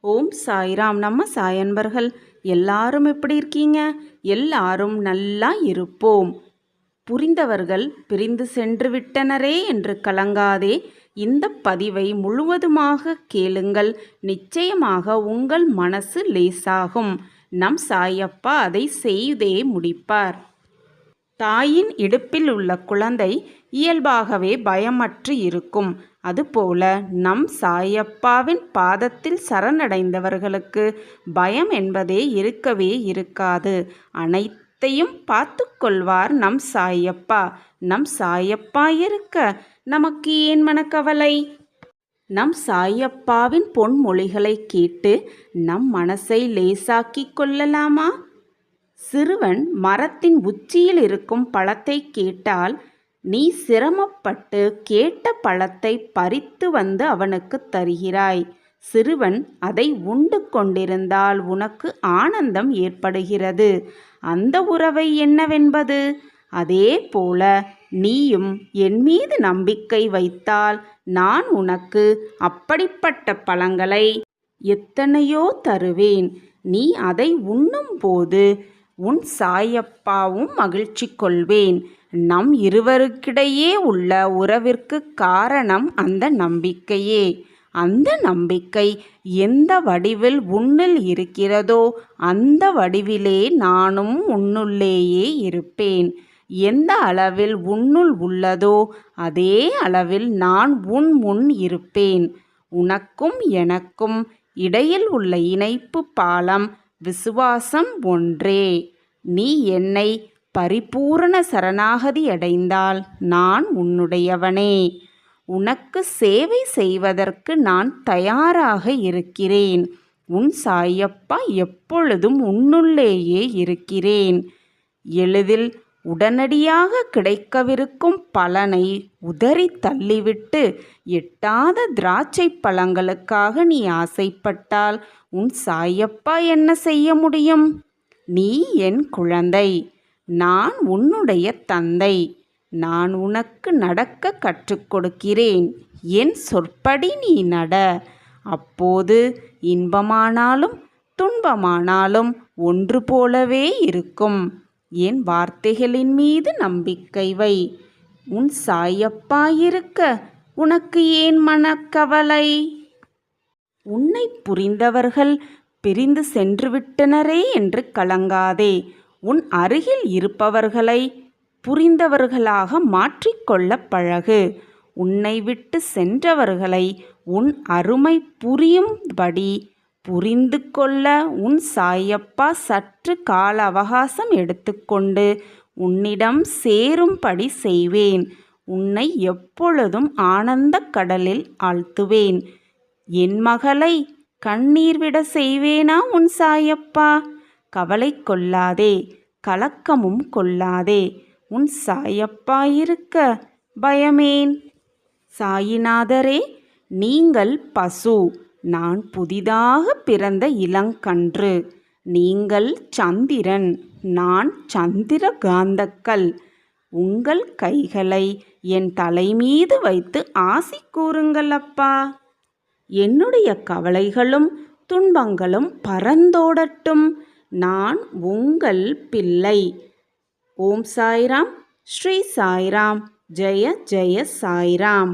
ஓம் சாய்ராம். நம்ம சாய் அன்பர்கள் எல்லாரும் எப்படி இருக்கீங்க? எல்லாரும் நல்லா இருப்போம். புரிந்தவர்கள் பிரிந்து சென்று விட்டனரே என்று கலங்காதே. இந்த பதிவை முழுவதுமாக கேளுங்கள். நிச்சயமாக உங்கள் மனசு லேசாகும். நம் சாயப்பா அதை செய்தே முடிப்பார். தாயின் இடுப்பில் உள்ள குழந்தை இயல்பாகவே பயமற்று இருக்கும். அதுபோல நம் சாயப்பாவின் பாதத்தில் சரணடைந்தவர்களுக்கு பயம் என்பதே இருக்கவே இருக்காது. அனைத்தையும் பார்த்து கொள்வார் நம் சாயப்பா. நம் சாயப்பா இருக்க நமக்கு ஏன் மனக்கவலை? நம் சாயப்பாவின் பொன்மொழிகளை கேட்டு நம் மனசை லேசாக்கி கொள்ளலாமா? சிறுவன் மரத்தின் உச்சியில் இருக்கும் பழத்தை கேட்டால் நீ சிரமப்பட்டு கேட்ட பழத்தை பறித்து வந்து அவனுக்கு தருகிறாய். சிறுவன் அதை உண்டு கொண்டிருந்தால் உனக்கு ஆனந்தம் ஏற்படுகிறது. அந்த உறவை என்னவென்பது? அதே போல நீயும் என் மீது நம்பிக்கை வைத்தால் நான் உனக்கு அப்படிப்பட்ட பழங்களை எத்தனையோ தருவேன். நீ அதை உண்ணும் போது உன் சாயப்பாவும் மகிழ்ச்சி கொள்வேன். நம் இருவருக்கிடையே உள்ள உறவிற்கு காரணம் அந்த நம்பிக்கையே. அந்த நம்பிக்கை எந்த வடிவில் உன்னில் இருக்கிறதோ அந்த வடிவிலே நானும் உன்னுள்ளேயே இருப்பேன். எந்த அளவில் உன்னுள் உள்ளதோ அதே அளவில் நான் உன் முன் இருப்பேன். உனக்கும் எனக்கும் இடையில் உள்ள இணைப்பு பாலம் விசுவாசம் ஒன்றே. நீ என்னை பரிபூரண சரணாகதி அடைந்தால் நான் உன்னுடையவனே. உனக்கு சேவை செய்வதற்கு நான் தயாராக இருக்கிறேன். உன் சாயப்பா எப்பொழுதும் உன்னுள்ளேயே இருக்கிறேன். எளிதில் உடனடியாக கிடைக்கவிருக்கும் பலனை உதறி தள்ளிவிட்டு எட்டாத திராட்சை பழங்களுக்காக நீ ஆசைப்பட்டால் உன் சாயப்பா என்ன செய்ய முடியும்? நீ என் குழந்தை, நான் உன்னுடைய தந்தை. நான் உனக்கு நடக்க கற்றுக் கொடுக்கிறேன். என் சொற்படி நீ நட. அப்போது இன்பமானாலும் துன்பமானாலும் ஒன்று போலவே இருக்கும். என் வார்த்தைகளின் மீது நம்பிக்கை வை. உன் சாயப்பா இருக்க உனக்கு ஏன் மனக்கவலை? உன்னை புரிந்தவர்கள் பிரிந்து சென்று விட்டனரே என்று கலங்காதே. உன் அருகில் இருப்பவர்களை புரிந்தவர்களாக மாற்றிக்கொள்ள பழகு. உன்னை விட்டு சென்றவர்களை உன் அருமை புரியும்படி புரிந்து கொள்ள உன் சாயப்பா சற்று கால அவகாசம் எடுத்துக்கொண்டு உன்னிடம் சேரும்படி செய்வேன். உன்னை எப்பொழுதும் ஆனந்த கடலில் ஆழ்த்துவேன். என் மகளை கண்ணீர் விட செய்வேனா உன் சாயப்பா? கவலை கொள்ளாதே, கலக்கமும் கொள்ளாதே. உன் சாயப்பா இருக்க பயமேன்? சாயிநாதரே, நீங்கள் பசு, நான் புதிதாக பிறந்த இளங்கன்று. நீங்கள் சந்திரன், நான் சந்திர காந்தக்கல். உங்கள் கைகளை என் தலைமீது வைத்து ஆசி கூறுங்கள் அப்பா. என்னுடைய கவலைகளும் துன்பங்களும் பறந்தோடட்டும். நான் உங்கள் பிள்ளை. ஓம் சாய்ராம். ஸ்ரீ சாய்ராம். ஜெய ஜெய சாய்ராம்.